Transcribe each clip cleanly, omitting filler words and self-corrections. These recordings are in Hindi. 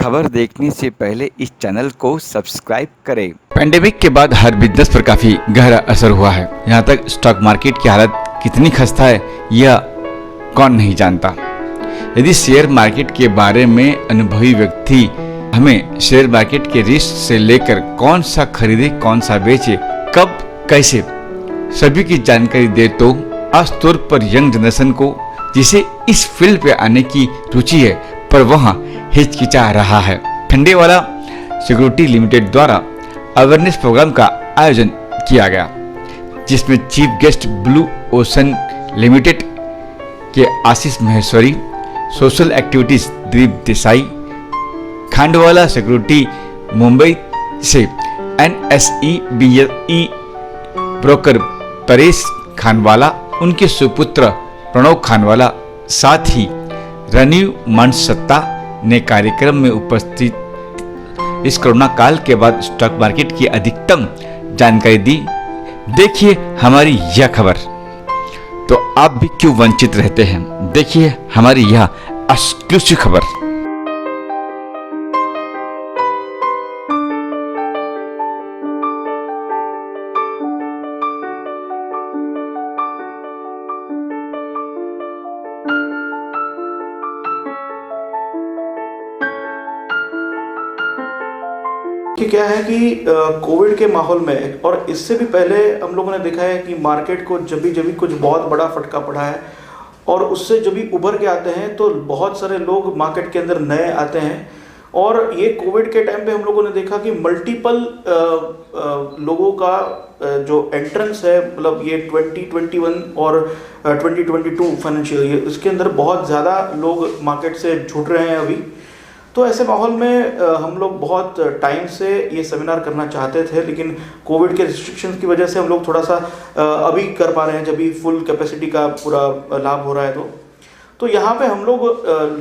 खबर देखने से पहले इस चैनल को सब्सक्राइब करें। पेंडेमिक के बाद हर बिजनेस पर काफी गहरा असर हुआ है। यहाँ तक स्टॉक मार्केट की हालत कितनी खस्ता है यह कौन नहीं जानता। यदि शेयर मार्केट के बारे में अनुभवी व्यक्ति हमें शेयर मार्केट के रिस्क से लेकर कौन सा खरीदे कौन सा बेचे कब कैसे सभी की जानकारी दे तो खासतौर पर यंग जनरेशन को जिसे इस फील्ड पे आने की रुचि है पर वह हिचकिचा रहा है। फंडेवाला सिक्योरिटी लिमिटेड द्वारा अवेयरनेस प्रोग्राम का आयोजन किया गया जिसमें chief guest Blue Ocean limited के Ashish Maheshwari, social activities Dilip Desai, Khandwala security Mumbai से NSE ब्रोकर परेश खानवाला, उनके सुपुत्र प्रणव खानवाला, साथ ही रणीव मनसत्ता ने कार्यक्रम में उपस्थित इस कोरोना काल के बाद स्टॉक मार्केट की अधिकतम जानकारी दी। देखिए हमारी यह खबर। तो आप भी क्यों वंचित रहते हैं, देखिए हमारी यह एक्सक्लूसिव खबर। कि क्या है कि कोविड के माहौल में और इससे भी पहले हम लोगों ने देखा है कि मार्केट को जब भी कुछ बहुत बड़ा फटका पड़ा है और उससे जब भी उभर के आते हैं तो बहुत सारे लोग मार्केट के अंदर नए आते हैं। और ये कोविड के टाइम पे हम लोगों ने देखा कि मल्टीपल लोगों का जो एंट्रेंस है, मतलब ये 2021 और 2022 फाइनेंशियल ईयर, इसके अंदर बहुत ज़्यादा लोग मार्केट से जुड़ रहे हैं अभी। तो ऐसे माहौल में हम लोग बहुत टाइम से ये सेमिनार करना चाहते थे, लेकिन कोविड के रिस्ट्रिक्शंस की वजह से हम लोग थोड़ा सा अभी कर पा रहे हैं जब भी फुल कैपेसिटी का पूरा लाभ हो रहा है। तो यहाँ पे हम लोग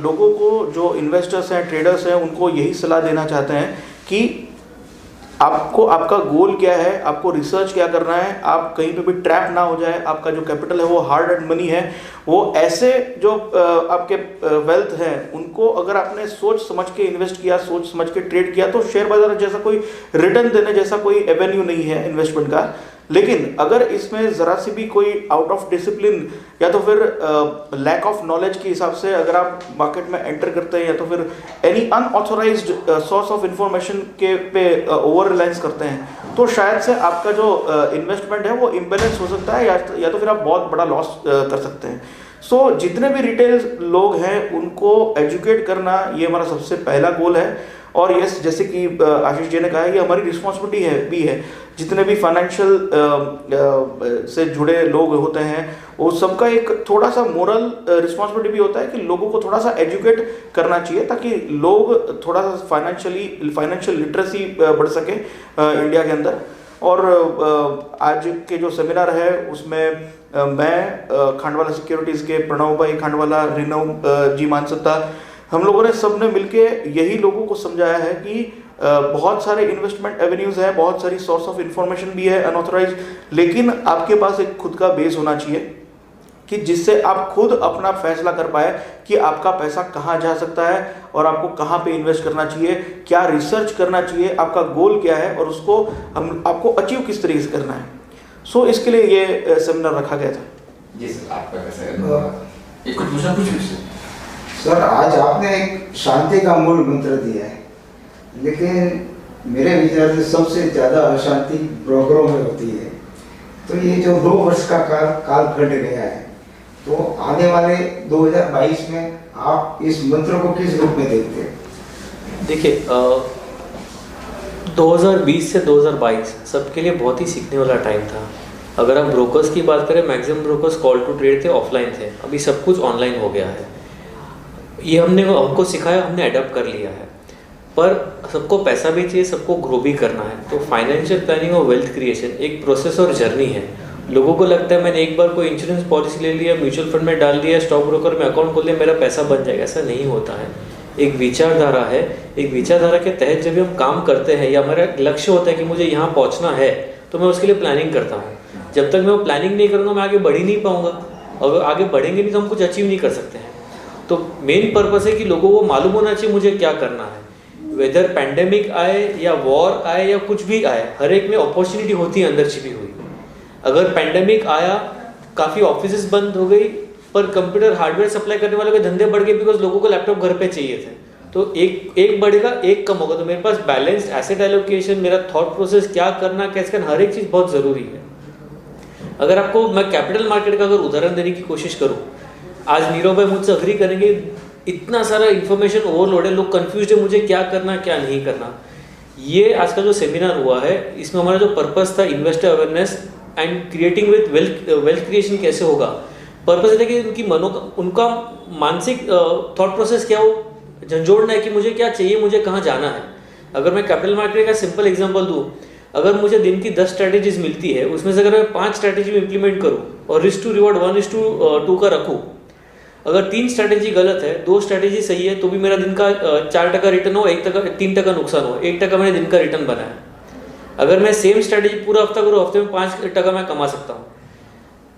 लोगों को, जो इन्वेस्टर्स हैं, ट्रेडर्स हैं, उनको यही सलाह देना चाहते हैं कि आपको आपका गोल क्या है, आपको रिसर्च क्या करना है, आप कहीं पे भी ट्रैप ना हो जाए। आपका जो कैपिटल है वो हार्ड अर्न्ड मनी है, वो ऐसे जो आपके वेल्थ है उनको अगर आपने सोच समझ के इन्वेस्ट किया, सोच समझ के ट्रेड किया, तो शेयर बाजार जैसा कोई रिटर्न देने जैसा कोई एवेन्यू नहीं है इन्वेस्टमेंट का। लेकिन अगर इसमें ज़रा सी भी कोई आउट ऑफ डिसिप्लिन या तो फिर लैक ऑफ नॉलेज के हिसाब से अगर आप मार्केट में एंटर करते हैं या तो फिर any unauthorised source of information के पे ओवर रिलायंस करते हैं, तो शायद से आपका जो इन्वेस्टमेंट है वो इम्बेलेंस हो सकता है या तो फिर आप बहुत बड़ा लॉस कर सकते हैं। सो जितने भी रिटेल लोग हैं उनको एजुकेट करना ये हमारा सबसे पहला गोल है। और यस, जैसे कि आशीष जी ने कहा, ये हमारी रिस्पॉन्सिबिलिटी है। जितने भी फाइनेंशियल से जुड़े लोग होते हैं वो सबका एक थोड़ा सा मोरल रिस्पॉन्सिबिलिटी भी होता है कि लोगों को थोड़ा सा एजुकेट करना चाहिए ताकि लोग थोड़ा सा फाइनेंशियल लिटरेसी बढ़ सके इंडिया के अंदर। और आज के जो सेमिनार है उसमें मैं खांडवाला सिक्योरिटीज़ के प्रणव भाई खांडवाला, रीनव जी मानसत्ता, हम लोगों ने सबने मिलके यही लोगों को समझाया है कि बहुत सारे इन्वेस्टमेंट एवेन्यूज हैं, बहुत सारी सोर्स ऑफ इंफॉर्मेशन भी है अनऑथराइज्ड, लेकिन आपके पास एक खुद का बेस होना चाहिए कि जिससे आप खुद अपना फैसला कर पाए कि आपका पैसा कहाँ जा सकता है और आपको कहाँ पे इन्वेस्ट करना चाहिए, क्या रिसर्च करना चाहिए, आपका गोल क्या है और उसको आपको अचीव किस तरीके से करना है। सो इसके लिए ये सेमिनार रखा गया था। जी सर, आपका कैसा कुछ पूछना सर, आज आपने एक शांति का मूल मंत्र दिया है, लेकिन मेरे विचार से सबसे ज़्यादा अशांति ब्रोकरों में होती है। तो ये जो 2 वर्ष का काल घट गया है, तो आने वाले 2022 में आप इस मंत्र को किस रूप में देखते हैं? देखिए, 2020 से 2022 सबके लिए बहुत ही सीखने वाला टाइम था। अगर आप ब्रोकर्स की बात करें, maximum brokers call to trade थे, ऑफलाइन थे, अभी सब कुछ ऑनलाइन हो गया है। ये हमको सिखाया, हमने अडॉप्ट कर लिया है। पर सबको पैसा भी चाहिए, सबको ग्रो भी करना है। तो फाइनेंशियल प्लानिंग और वेल्थ क्रिएशन एक प्रोसेस और जर्नी है। लोगों को लगता है मैंने एक बार कोई इंश्योरेंस पॉलिसी ले लिया, म्यूचुअल फंड में डाल दिया, स्टॉक ब्रोकर में अकाउंट खोल दिया, मेरा पैसा बन जाएगा। ऐसा नहीं होता है। एक विचारधारा है, एक विचारधारा के तहत जब हम काम करते हैं या हमारा लक्ष्य होता है कि मुझे यहाँ पहुँचना है, तो मैं उसके लिए प्लानिंग करता हूँ। जब तक मैं वो प्लानिंग नहीं करूँगा मैं आगे बढ़ ही नहीं पाऊँगा। अगर आगे बढ़ेंगे नहीं तो हम कुछ अचीव नहीं कर सकते हैं। तो मेन पर्पस है कि लोगों को मालूम होना चाहिए मुझे क्या करना है। वेदर पैंडेमिक आए या वॉर आए या कुछ भी आए, हर एक में अपॉर्चुनिटी होती है अंदर छिपी हुई। अगर पैंडेमिक आया, काफ़ी ऑफिसेज बंद हो गई, पर कंप्यूटर हार्डवेयर सप्लाई करने वालों के धंधे बढ़ गए बिकॉज लोगों को लैपटॉप घर पे चाहिए थे। तो एक बढ़ेगा, एक कम होगा। तो मेरे पास बैलेंस्ड एसेट एलोकेशन, मेरा थॉट प्रोसेस, क्या करना कैसे करना, हर एक चीज़ बहुत ज़रूरी है। अगर आपको मैं कैपिटल मार्केट का अगर उदाहरण देने की कोशिश करूँ, आज नीरव भाई मुझसे अग्री करेंगे, इतना सारा इन्फॉर्मेशन ओवरलोड है, लोग कंफ्यूज है मुझे क्या करना क्या नहीं करना। ये आज का जो सेमिनार हुआ है, इसमें हमारा जो पर्पस था investor awareness and creating with wealth creation कैसे होगा, पर्पस है कि उनका मानसिक थॉट प्रोसेस क्या हो, झंझोड़ना है कि मुझे क्या चाहिए, मुझे कहाँ जाना है। अगर मैं कैपिटल मार्केट का सिंपल एग्जांपल दूँ, अगर मुझे दिन की 10 स्ट्रैटेजीज मिलती है, उसमें से अगर मैं 5 स्ट्रैटेजी में इंप्लीमेंट करूँ और रिस्क टू रिवॉर्ड 1:2 का रखूँ, अगर 3 स्ट्रैटेजी गलत है, 2 स्ट्रैटेजी सही है, तो भी मेरा दिन का 4% रिटर्न हो, 3% नुकसान हो, 1% मैंने दिन का रिटर्न बनाया। अगर मैं सेम स्ट्रैटेजी पूरा हफ्ता करूँ, हफ्ते में 5% मैं कमा सकता हूँ।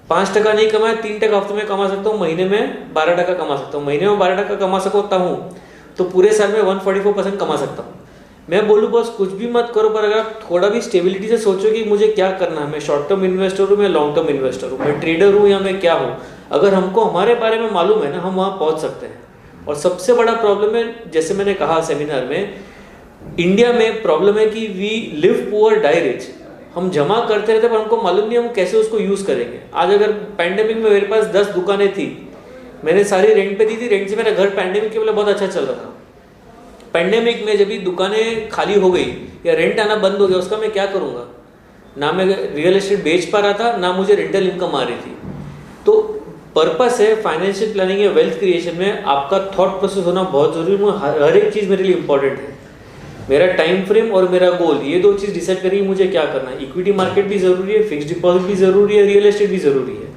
5% नहीं कमाया, 3% हफ्ते में कमा सकता हूँ, महीने में 12% कमा सकता हूँ। महीने में 12% कमा सकता हूँ तो पूरे साल में 144% कमा सकता हूँ। मैं बोलूँ बस कुछ भी मत करो, पर अगर आप थोड़ा भी स्टेबिलिटी से सोचो कि मुझे क्या करना है, मैं शॉर्ट टर्म इन्वेस्टर हूँ, मैं लॉन्ग टर्म इन्वेस्टर हूँ, मैं ट्रेडर हूँ या मैं क्या हूँ, अगर हमको हमारे बारे में मालूम है ना, हम वहाँ पहुँच सकते हैं। और सबसे बड़ा प्रॉब्लम है, जैसे मैंने कहा सेमिनार में, इंडिया में प्रॉब्लम है कि we live poor die rich. हम जमा करते रहते पर हमको मालूम नहीं हम कैसे उसको यूज़ करेंगे। आज अगर पैंडेमिक में मेरे पास 10 दुकानें थी, मैंने सारी रेंट पे दी थी, रेंट से मेरा घर पैंडेमिक के पहले बहुत अच्छा चल रहा था। पैंडेमिक में जब भी दुकानें खाली हो गई या रेंट आना बंद हो गया, उसका मैं क्या करूँगा? ना मैं रियल एस्टेट बेच पा रहा था, ना मुझे रेंटल इनकम आ रही थी। तो पर्पस है फाइनेंशियल प्लानिंग या वेल्थ क्रिएशन में आपका थॉट प्रोसेस होना बहुत ज़रूरी है। हर एक चीज़ मेरे लिए इंपॉर्टेंट है। मेरा टाइम फ्रेम और मेरा गोल, ये 2 चीज़ डिसाइड करेंगे मुझे क्या करना है। इक्विटी मार्केट भी ज़रूरी है, फिक्स डिपॉजिट भी ज़रूरी है, रियल एस्टेट भी ज़रूरी है।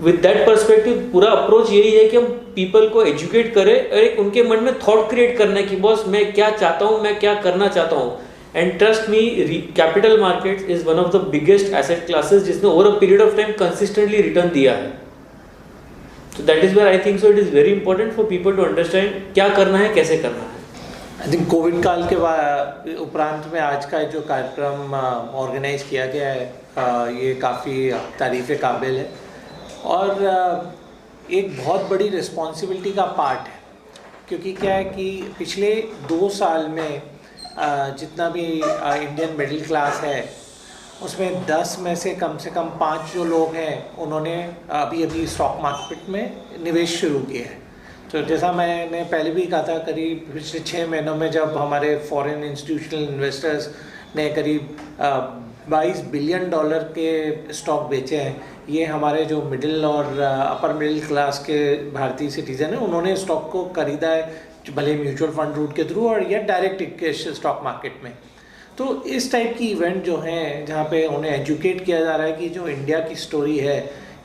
विद दैट पर्सपेक्टिव पूरा अप्रोच यही है कि हम पीपल को एजुकेट करें और एक उनके मन में थॉट क्रिएट करना है कि बॉस मैं क्या चाहता हूँ, मैं क्या करना चाहता हूँ। And trust me, capital market is one of the biggest asset classes जिसने over a period of time consistently return दिया है। तो that is where I think so it is very important for people to understand क्या करना है, कैसे करना है। आई थिंक कोविड काल के उपरांत में आज का जो कार्यक्रम ऑर्गेनाइज किया गया है, ये काफ़ी तारीफ़ काबिल है और एक बहुत बड़ी रिस्पॉन्सिबिलिटी का पार्ट है। क्योंकि क्या है कि पिछले 2 साल में जितना भी इंडियन मिडिल क्लास है, उसमें 10 में से कम 5 जो लोग हैं, उन्होंने अभी स्टॉक मार्केट में निवेश शुरू किया है। तो जैसा मैंने पहले भी कहा था, करीब पिछले 6 महीनों में जब हमारे फॉरेन इंस्टीट्यूशनल इन्वेस्टर्स ने करीब $22 बिलियन के स्टॉक बेचे हैं, ये हमारे जो मिडिल और अपर मिडिल क्लास के भारतीय सिटीज़न हैं, उन्होंने स्टॉक को खरीदा है, भले म्यूचुअल फंड रूट के थ्रू और या डायरेक्ट स्टॉक मार्केट में। तो इस टाइप की इवेंट जो हैं, जहाँ पे उन्हें एजुकेट किया जा रहा है कि जो इंडिया की स्टोरी है,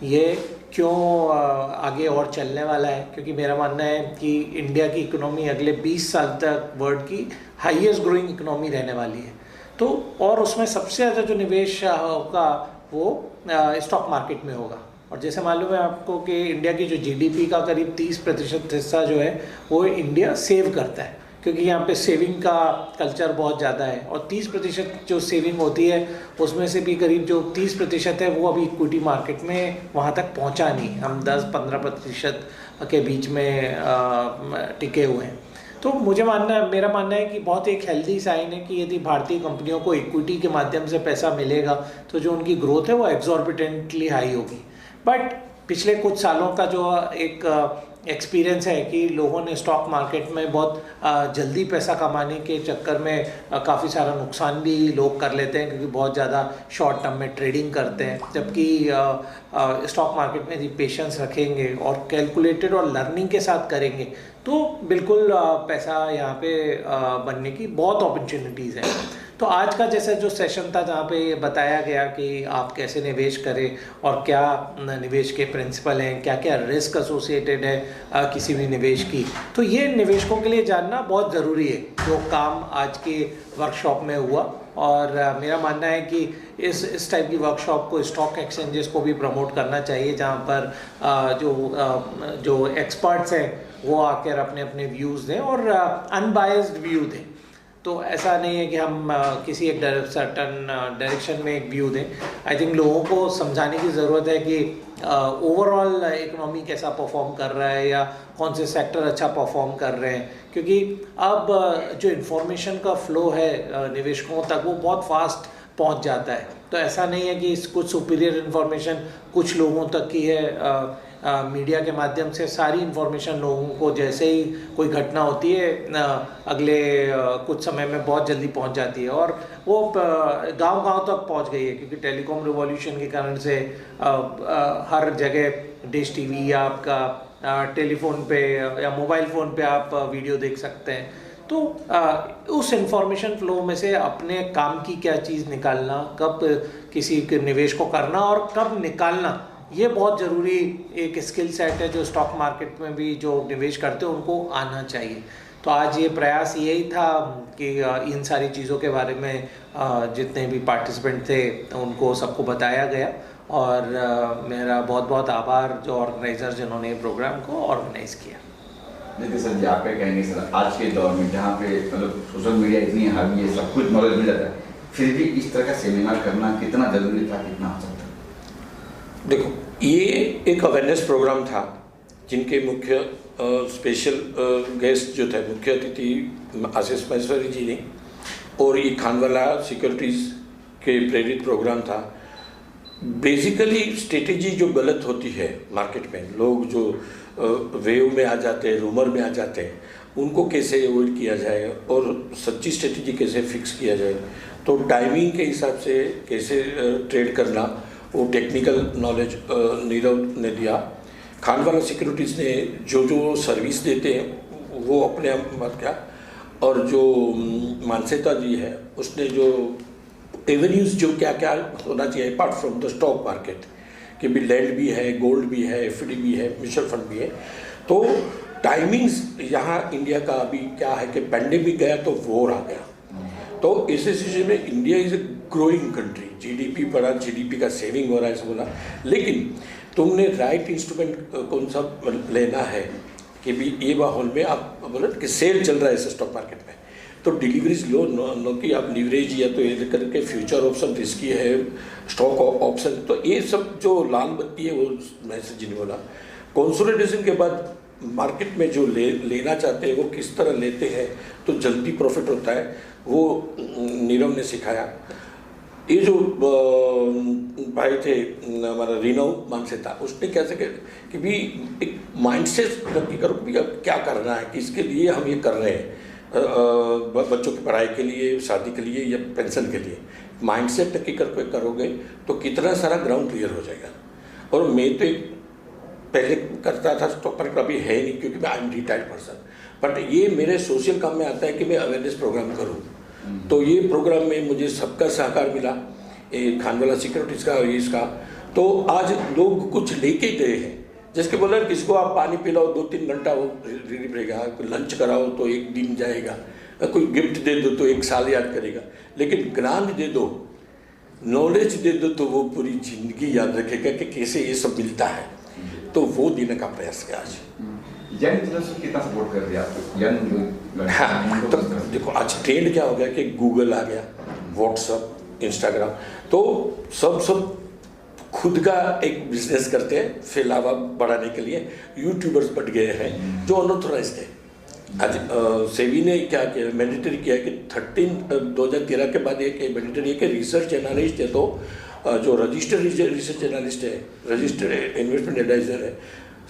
ये क्यों आगे और चलने वाला है। क्योंकि मेरा मानना है कि इंडिया की इकोनॉमी अगले 20 साल तक वर्ल्ड की हाईएस्ट ग्रोइंग इकोनॉमी रहने वाली है। तो और उसमें सबसे ज़्यादा जो निवेश होगा वो स्टॉक मार्केट में होगा। और जैसे मालूम है आपको कि इंडिया की जो जीडीपी का करीब 30% हिस्सा जो है वो इंडिया सेव करता है, क्योंकि यहाँ पे सेविंग का कल्चर बहुत ज़्यादा है। और 30% जो सेविंग होती है उसमें से भी करीब जो 30% है वो अभी इक्विटी मार्केट में वहाँ तक पहुँचा नहीं, हम 10-15% के बीच में टिके हुए हैं। तो मेरा मानना है कि बहुत एक हेल्दी साइन है कि यदि भारतीय कंपनियों को इक्विटी के माध्यम से पैसा मिलेगा तो जो उनकी ग्रोथ है वो एग्जॉर्बिटेंटली हाई होगी। बट पिछले कुछ सालों का जो एक एक्सपीरियंस है कि लोगों ने स्टॉक मार्केट में बहुत जल्दी पैसा कमाने के चक्कर में काफ़ी सारा नुकसान भी लोग कर लेते हैं, क्योंकि बहुत ज़्यादा शॉर्ट टर्म में ट्रेडिंग करते हैं। जबकि स्टॉक मार्केट में यदि पेशेंस रखेंगे और कैलकुलेटेड और लर्निंग के साथ करेंगे तो बिल्कुल पैसा यहाँ पे बनने की बहुत अपॉर्चुनिटीज़ हैं। तो आज का जैसा जो सेशन था, जहाँ पे ये बताया गया कि आप कैसे निवेश करें और क्या निवेश के प्रिंसिपल हैं, क्या क्या रिस्क एसोसिएटेड है किसी भी निवेश की, तो ये निवेशकों के लिए जानना बहुत ज़रूरी है। जो काम आज के वर्कशॉप में हुआ और मेरा मानना है कि इस टाइप की वर्कशॉप को स्टॉक एक्सचेंजेस को भी प्रमोट करना चाहिए, जहाँ पर जो एक्सपर्ट्स हैं वो आकर अपने अपने व्यूज़ दें और अनबायस्ड व्यू दें। तो ऐसा नहीं है कि हम किसी एक सर्टन डायरेक्शन में एक व्यू दें। आई थिंक लोगों को समझाने की ज़रूरत है कि ओवरऑल इकोनॉमी कैसा परफॉर्म कर रहा है या कौन से सेक्टर अच्छा परफॉर्म कर रहे हैं, क्योंकि अब जो इन्फॉर्मेशन का फ्लो है निवेशकों तक वो बहुत फास्ट पहुंच जाता है। तो ऐसा नहीं है कि कुछ सुपीरियर इन्फॉर्मेशन कुछ लोगों तक की है। मीडिया के माध्यम से सारी इन्फॉर्मेशन लोगों को जैसे ही कोई घटना होती है अगले कुछ समय में बहुत जल्दी पहुंच जाती है और वो गांव-गांव तक पहुंच गई है, क्योंकि टेलीकॉम रिवॉल्यूशन के कारण से हर जगह डिश टीवी या आपका टेलीफोन पे या मोबाइल फ़ोन पे आप वीडियो देख सकते हैं। तो उस इंफॉर्मेशन फ्लो में से अपने काम की क्या चीज़ निकालना, कब किसी के निवेश को करना और कब निकालना, ये बहुत ज़रूरी एक स्किल सेट है जो स्टॉक मार्केट में भी जो निवेश करते हैं उनको आना चाहिए। तो आज ये प्रयास यही था कि इन सारी चीज़ों के बारे में जितने भी पार्टिसिपेंट थे उनको सबको बताया गया और मेरा बहुत बहुत आभार जो ऑर्गेनाइजर जिन्होंने ये प्रोग्राम को ऑर्गेनाइज़ किया। देखिए सर जी, आप क्या कहेंगे सर, आज के दौर में जहाँ पे मतलब सोशल मीडिया इतनी हावी है, सब कुछ नॉलेज मिल जाता है, फिर भी इस तरह का सेमिनार करना कितना जरूरी था, कितना आवश्यक था? देखो, ये एक अवेयरनेस प्रोग्राम था जिनके मुख्य स्पेशल गेस्ट जो थे, मुख्य अतिथि आशीष महेश्वरी जी ने, और ये खानवाला सिक्योरिटीज़ के प्रेरित प्रोग्राम था। बेसिकली स्ट्रेटेजी जो गलत होती है मार्केट में, लोग जो वेव में आ जाते हैं, रूमर में आ जाते हैं, उनको कैसे अवॉइड किया जाए और सच्ची स्ट्रेटेजी कैसे फिक्स किया जाए, तो टाइमिंग के हिसाब से कैसे ट्रेड करना, वो टेक्निकल नॉलेज नीरव ने दिया। खानवाला सिक्योरिटीज़ ने जो सर्विस देते हैं वो अपने आप बात किया, और जो मानसेता जी है उसने जो एवेन्यूज़ जो क्या क्या होना चाहिए apart from the stock market, कि भी लैंड भी है, गोल्ड भी है, एफडी भी है, म्यूचुअल फंड भी है। तो टाइमिंग्स यहाँ इंडिया का अभी क्या है कि पेंडेमिक गया तो वॉर आ गया, तो इस सिचुएशन में India is a growing country, GDP बढ़ा, जीडीपी का सेविंग हो रहा है ऐसा बोला, लेकिन तुमने राइट इंस्ट्रूमेंट कौन सा लेना है कि भी ये माहौल में आप बोला कि सेल चल रहा है स्टॉक मार्केट में, तो डिलीवरीज लो, नो कि आप लीवरेज या तो ये करके फ्यूचर ऑप्शन रिस्की है, स्टॉक ऑप्शन, तो ये सब जो लाल बत्ती है वो मैसेज जी ने बोला। कंसोलिडेशन के बाद मार्केट में जो लेना चाहते हैं वो किस तरह लेते हैं तो जल्दी प्रॉफिट होता है, वो नीरव ने सिखाया। ये जो भाई थे हमारा रीनव मानसेता, उसने कैसे कि भी एक माइंडसेट नक्की करो कि अब क्या करना है, किसके लिए हम ये कर रहे हैं, बच्चों की पढ़ाई के लिए, शादी के लिए या पेंशन के लिए, माइंडसेट नक्की करके करोगे तो कितना सारा ग्राउंड क्लियर हो जाएगा। और मैं तो एक पहले करता था स्टॉक मार्केट, अभी है नहीं क्योंकि मैं I am retired person, but ये मेरे सोशल काम में आता है कि मैं अवेयरनेस प्रोग्राम करूँ। तो ये प्रोग्राम में मुझे सबका सहकार मिला, ये खानवाला सिक्योरिटीज़ का और इसका। तो आज लोग कुछ लेके गए हैं, जिसके बोला किसको आप पानी पिलाओ 2-3 घंटा वो रिलीफ रहेगा, लंच कराओ तो 1 दिन जाएगा, कोई गिफ्ट दे दो तो 1 साल याद करेगा, लेकिन ज्ञान दे दो, नॉलेज दे दो तो वो पूरी जिंदगी याद रखेगा कि कैसे ये सब मिलता है। तो वो देने का प्रयास किया आज। यंग जनरेशन कितना सपोर्ट कर दिया आपको? यंग हाँ, तो देखो आज ट्रेंड क्या हो गया कि गूगल आ गया, व्हाट्सअप, इंस्टाग्राम, तो सब खुद का एक बिजनेस करते हैं फैलावा बढ़ाने के लिए। यूट्यूबर्स बढ़ गए हैं जो अनऑथोराइज्ड है। आज सेबी ने क्या किया, मैंडेटरी किया कि 2013 के बाद एक मैंडेटरी है कि रिसर्च एनालिस्ट है, तो जो रजिस्टर्ड रिसर्च एनालिस्ट है, रजिस्टर्ड इन्वेस्टमेंट एडवाइजर है,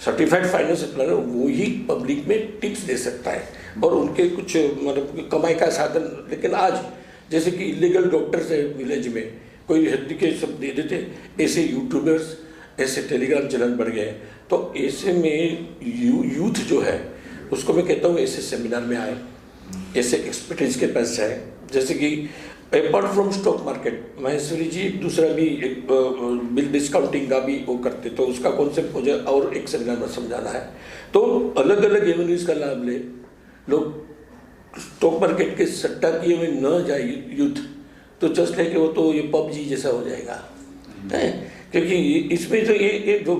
सर्टिफाइड फाइनेंशियल प्लानर, वो ही पब्लिक में टिप्स दे सकता है और उनके कुछ मतलब कमाई का साधन। लेकिन आज जैसे कि इलीगल डॉक्टर्स है विलेज में, कोई हद्दी के सब दे देते, ऐसे यूट्यूबर्स, ऐसे टेलीग्राम चैनल बढ़ गए। तो ऐसे में यूथ जो है उसको मैं कहता हूँ ऐसे सेमिनार में आए, ऐसे एक्सपर्टीज के पास जाए। जैसे कि apart from stock market, Maheshwari ji एक दूसरा भी एक बिल डिस्काउंटिंग का भी वो करते, तो उसका कॉन्सेप्ट मुझे और एक सेमिनार में समझाना है। तो अलग अलग एवेन्यूज़ का लाभ ले, लोग स्टॉक मार्केट के सट्टा किए में न जाए यूथ, तो जस्ट लाइक वो तो ये पबजी जैसा हो जाएगा है, क्योंकि इसमें तो ये जो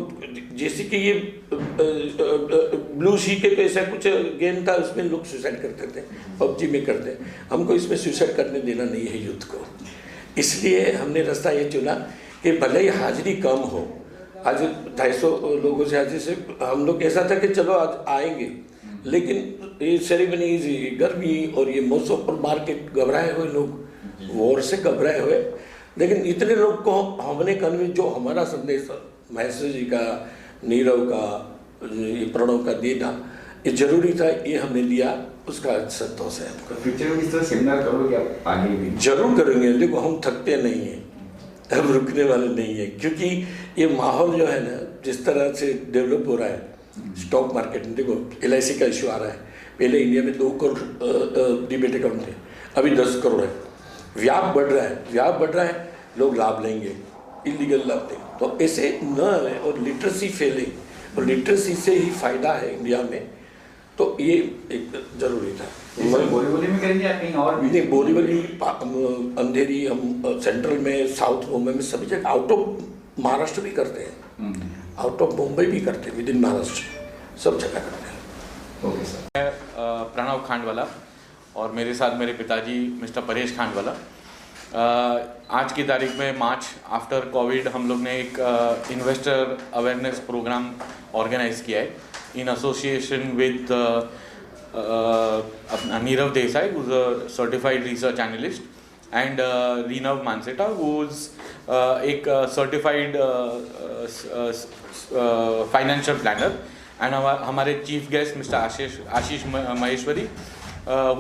जैसे कि ये ब्लू शी के ऐसा कुछ गेम था, उसमें लोग सुसाइड करते थे, पबजी में करते। हमको इसमें सुसाइड करने देना नहीं है यूथ को, इसलिए हमने रास्ता ये चुना कि भले ही हाजिरी कम हो, आज 250 लोगों से हाजिरी से हम लोग ऐसा था कि चलो आज आएंगे, लेकिन ये सेरेमनीज, गर्मी और ये मौसम पर मार्केट घबराए हुए लोग, वॉर से घबराए हुए, लेकिन इतने लोग को हमने कन्विंस, जो हमारा संदेश महेश्वर जी का, नीरव का, प्रणव का देना ये जरूरी था, ये हमने लिया, उसका संतोष है हमको। फ्यूचर में इस तरह सेमिनार करोगे आप आगे भी? जरूर करेंगे, देखो हम थकते नहीं हैं, हम रुकने वाले नहीं हैं, क्योंकि ये माहौल जो है ना जिस तरह से डेवलप हो रहा है स्टॉक मार्केट में, देखो LIC का इशू आ रहा है, पहले इंडिया में 2 करोड़ डीमेट अकाउंट थे, अभी 10 करोड़ है, व्याप बढ़ रहा है, लोग लाभ लेंगे, इलीगल लाभ लेंगे, तो ऐसे न है, और लिटरेसी फैले, और लिटरेसी से ही फायदा है इंडिया में, तो ये एक जरूरी था। बोरीवली में करेंगे या कहीं और भी? नहीं, बोरीवली, अंधेरी, हम सेंट्रल में, साउथ मुंबई में, सभी जगह, आउट ऑफ महाराष्ट्र भी करते हैं, आउट ऑफ मुंबई भी करते हैं, विद इन महाराष्ट्र, सब जगह करते हैं। Okay sir. मैं प्रणव खांडवाला और मेरे साथ मेरे पिताजी मिस्टर परेश खांडवाला। आज की तारीख में मार्च आफ्टर कोविड हम लोग ने एक इन्वेस्टर अवेयरनेस प्रोग्राम ऑर्गेनाइज किया है in association with Nirav Desai, who's a certified research analyst, and Rinav Manseta, who's एक certified financial planner, and हमारे chief guest mister Ashish Maheshwari,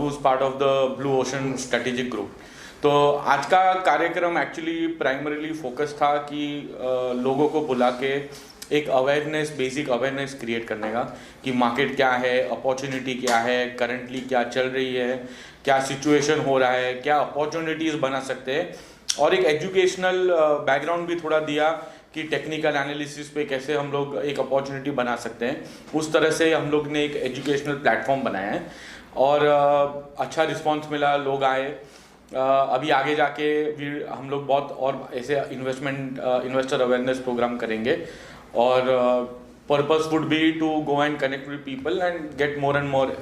who's part of the Blue Ocean Strategic Group। तो आज का कार्यक्रम एक्चुअली प्राइमरीली फोकस था कि लोगों को बुला के एक अवेयरनेस, बेसिक अवेयरनेस क्रिएट करने का कि मार्केट क्या है, अपॉर्चुनिटी क्या है, करंटली क्या चल रही है, क्या सिचुएशन हो रहा है, क्या अपॉर्चुनिटीज़ बना सकते हैं, और एक एजुकेशनल बैकग्राउंड भी थोड़ा दिया कि टेक्निकल एनालिसिस पे कैसे हम लोग एक अपॉर्चुनिटी बना सकते हैं। उस तरह से हम लोग ने एक एजुकेशनल प्लेटफॉर्म बनाया है और अच्छा रिस्पॉन्स मिला, लोग आए। अभी आगे जाके भी हम लोग बहुत और ऐसे इन्वेस्टर अवेयरनेस प्रोग्राम करेंगे और purpose would be to go and connect with people and get more and more,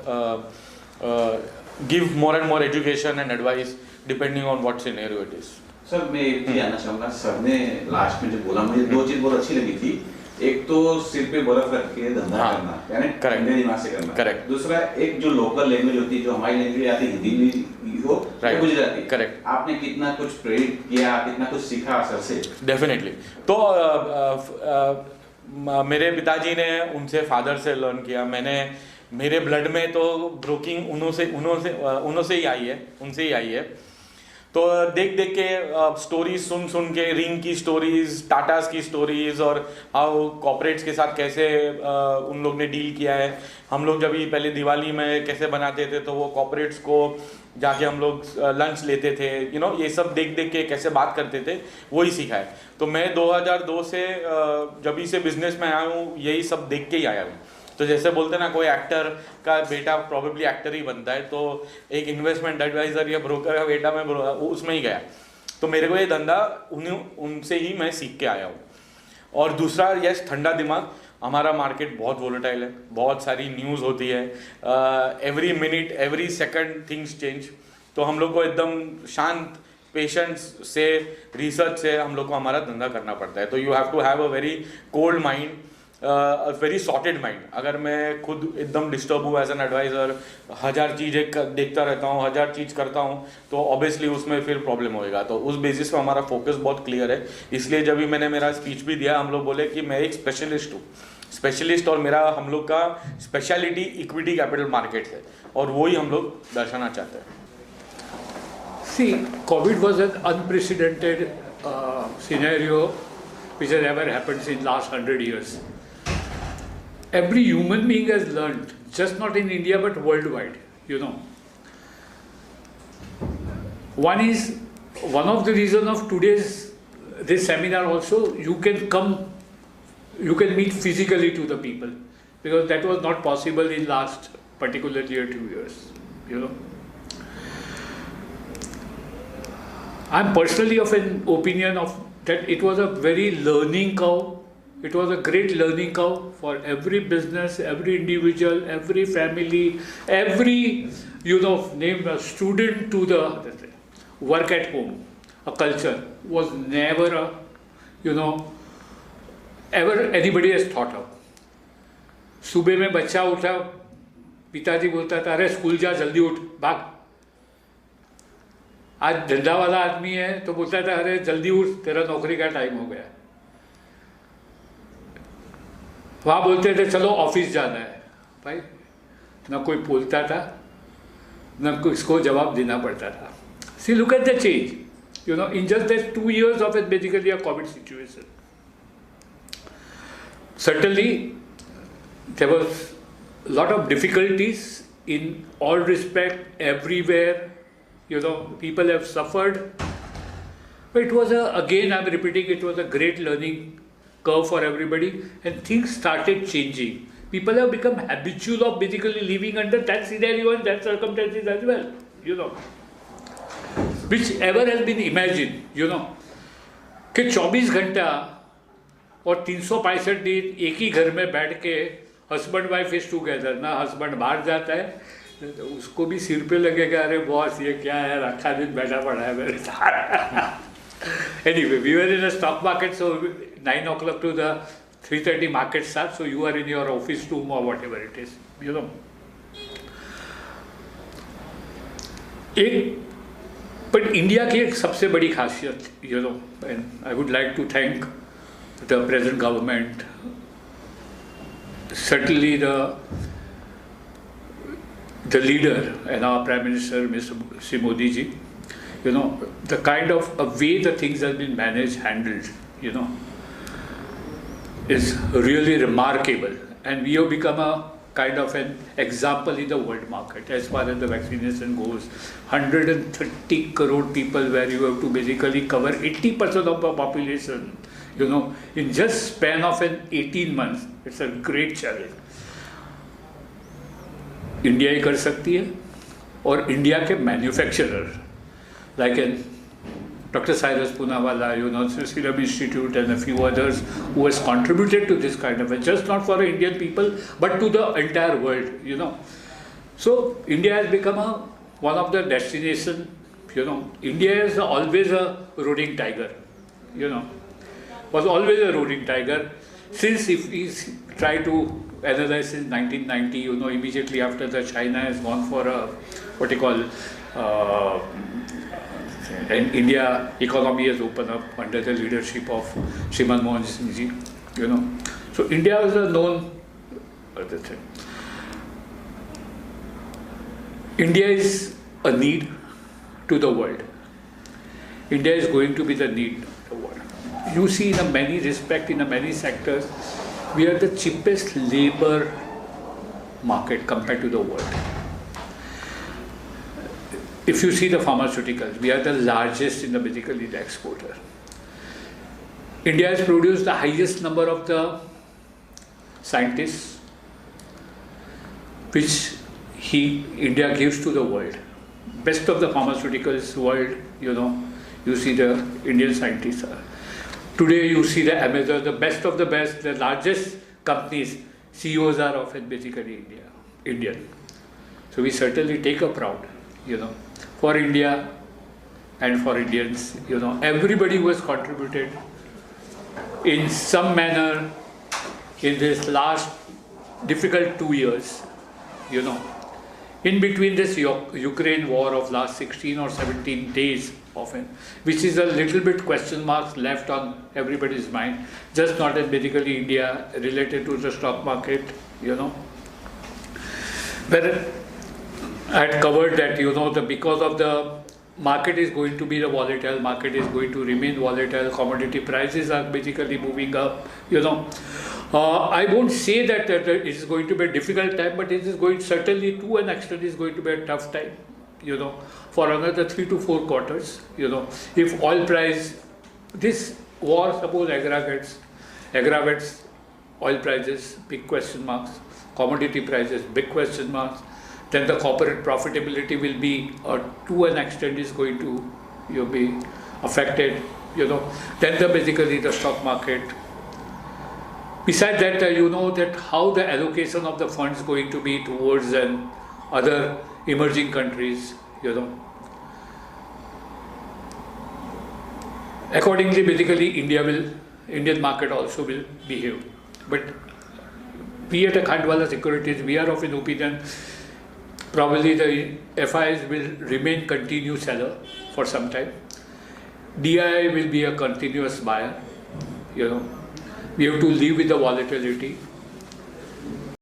give more and more education and advice depending on what scenario it is. Sir मैं एक चीज जानना चाहूँगा, सर ने लास्ट में जो बोला मुझे 2 चीज बहुत अच्छी लगी थी। एक तो सिर पे बर्फ रख के धंधा करना, यानी ठंडे दिमाग से करना। करेक्ट। दूसरा एक जो लोकल लैंग्वेज होती है, जो हमारी लैंग्वेज आती है, हिंदी में हो या गुजराती। करेक्ट। आपने कितना कुछ प्रेरित किया, कितना कुछ सीखा सर से? डेफिनेटली। तो मेरे पिताजी ने उनसे, फादर से लर्न किया। मैंने, मेरे ब्लड में तो ब्रोकिंग उनसे ही आई है। तो देख के स्टोरीज सुन के, रिंग की स्टोरीज, टाटास की स्टोरीज, और हाउ कॉर्पोरेट्स के साथ कैसे उन लोग ने डील किया है। हम लोग जब पहले दिवाली में कैसे बनाते थे, तो वो कॉर्पोरेट्स को जाके हम लोग लंच लेते थे, ये सब देख के कैसे बात करते थे, वही सीखा है। तो मैं 2002 से जब से बिजनेस में आया हूँ, यही सब देख के ही आया हूँ। तो जैसे बोलते ना, कोई एक्टर का बेटा प्रोबेबली एक्टर ही बनता है, तो एक इन्वेस्टमेंट एडवाइजर या ब्रोकर का बेटा मैं उसमें ही गया। तो मेरे को ये धंधा उनसे ही मैं सीख के आया हूँ। और दूसरा, यस, ठंडा दिमाग। हमारा मार्केट बहुत वोलेटाइल है, बहुत सारी न्यूज़ होती है, every minute, every second things change. तो हम लोग को एकदम शांत, पेशेंस से, रिसर्च से हम लोग को हमारा धंधा करना पड़ता है। तो you have to have a very cold mind, very sorted mind. अगर मैं खुद एकदम डिस्टर्ब हुआ एज एन एडवाइज़र, 1000 चीज़ें देखता रहता हूँ, 1000 चीज़ करता हूँ, तो ऑब्वियसली उसमें फिर प्रॉब्लम होएगा। तो उस बेसिस पे हमारा फोकस बहुत क्लियर है। इसलिए जब भी मैंने मेरा स्पीच भी दिया, हम लोग बोले कि मैं एक स्पेशलिस्ट हूँ, और हम लोग का स्पेशलिटी इक्विटी कैपिटल मार्केट है, और वही हम लोग दर्शाना चाहते हैं। See, COVID was an unprecedented scenario which has ever happened in last 100 years. Every human being has learned, just not in India but worldwide, One of the reasons of this seminar also, you can meet physically to the people, because that was not possible in last particularly 2 years, I'm personally of an opinion of that it was a very learning curve. It was a great learning curve for every business, every individual, every family, every, name a student to the work at home. A culture was never a, ever anybody has thought of. सुबह में बच्चा उठा, पिताजी बोलता था अरे स्कूल जा जल्दी उठ भाग. आज धंधा वाला आदमी है तो बोलता था अरे जल्दी उठ तेरा नौकरी का टाइम हो गया. वहाँ बोलते थे चलो ऑफिस जाना है. भाई ना कोई बोलता था ना किसको जवाब देना पड़ता था. See, look at the change. In just that 2 years of it, basically a COVID situation. Certainly, there was a lot of difficulties in all respect, everywhere. People have suffered. But it was again, I'm repeating, it was a great learning curve for everybody, and things started changing. People have become habitual of basically living under that scenario and that circumstances as well, whichever has been imagined, कि 24 घंटा और 365 दिन एक ही घर में बैठ के हस्बैंड वाइफ इज टुगेदर, ना हस्बैंड बाहर जाता है तो उसको भी सिर पे लगेगा अरे बॉस ये क्या है रखा दिन बैठा पड़ा है मेरे साथ. Anyway, we were in a stock market, so 9 o'clock to the 3:30 market starts, so you are in your office room or whatever it is, But India की एक सबसे बड़ी खासियत, and I would like to thank the present government, certainly the leader and our Prime Minister, Mr. Modi ji, the kind of a way the things have been managed, handled, is really remarkable, and we have become a kind of an example in the world market as far as the vaccination goes. 130 crore people where you have to basically cover 80% of the population, in just span of an 18 months. It's a great challenge. India ही कर सकती है, और इंडिया के manufacturer like Dr. Cyrus Poonawalla, Serum Institute and a few others who has contributed to this kind of, just not for Indian people, but to the entire world, So India has become one of the destination, India is always a roaring tiger, was always a roaring tiger. Since if we try to analyze since 1990, immediately after the China has gone for a, what you call, and India economy has opened up under the leadership of Shriman Mohan Singh ji, So India is a known other thing. India is a need to the world. India is going to be the need of the world. You see in many respects, in many sectors, we are the cheapest labor market compared to the world. If you see the pharmaceuticals, we are the largest in the basically the exporter. India has produced the highest number of the scientists, which India gives to the world. Best of the pharmaceuticals world, you see the Indian scientists are. Today you see the Amazon, the best of the best, the largest companies, CEOs are of basically Indian. So we certainly take a proud, for India and for Indians, everybody who has contributed in some manner in this last difficult 2 years, in between this Ukraine war of last 16 or 17 days often, which is a little bit question marks left on everybody's mind, just not in basically India related to the stock market, where I had covered that, because of the market is going to be the volatile, market is going to remain volatile, commodity prices are basically moving up, I won't say that it is going to be a difficult time, but it is going certainly to an extent is going to be a tough time, for another 3 to 4 quarters, if oil price, this war suppose aggravates oil prices, big question marks, commodity prices, big question marks, then the corporate profitability will be, to an extent is going to be affected, then basically the stock market. Besides that, you know that how the allocation of the funds going to be towards other emerging countries, Accordingly, basically, Indian market also will behave. But we at Khandwala Securities, we are of an opinion, probably the FIs will remain continuous seller for some time. DII will be a continuous buyer, We have to live with the volatility.